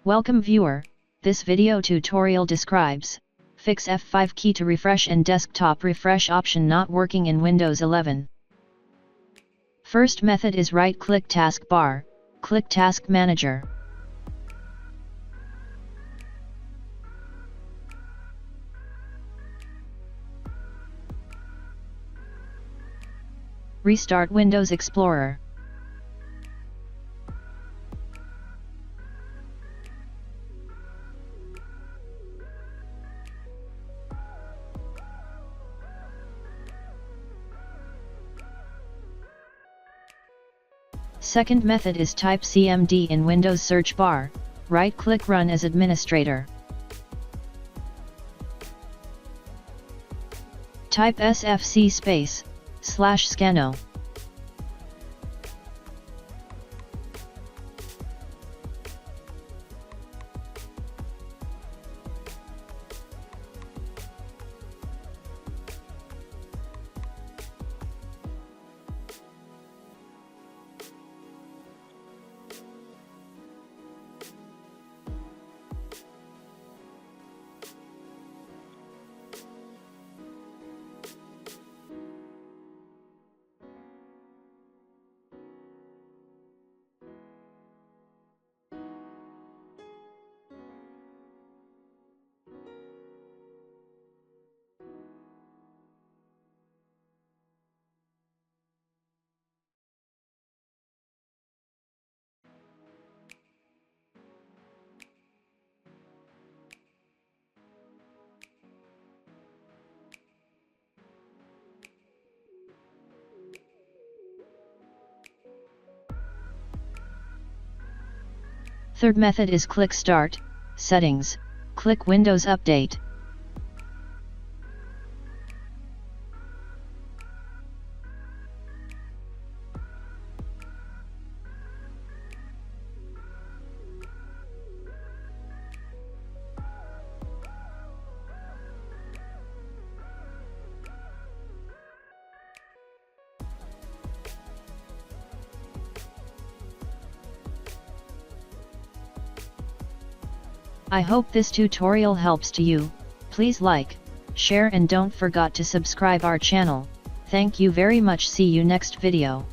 Welcome viewer, this video tutorial describes fix F5 key to refresh and desktop refresh option not working in Windows 11. First method is right-click taskbar, click Task Manager. Restart Windows Explorer. Second method is type CMD in Windows search bar, right-click Run as administrator. Type sfc/scano. Third method is click Start, Settings, click Windows Update. I hope this tutorial helps to you. Please like, share and don't forget to subscribe our channel. Thank you very much. See you next video.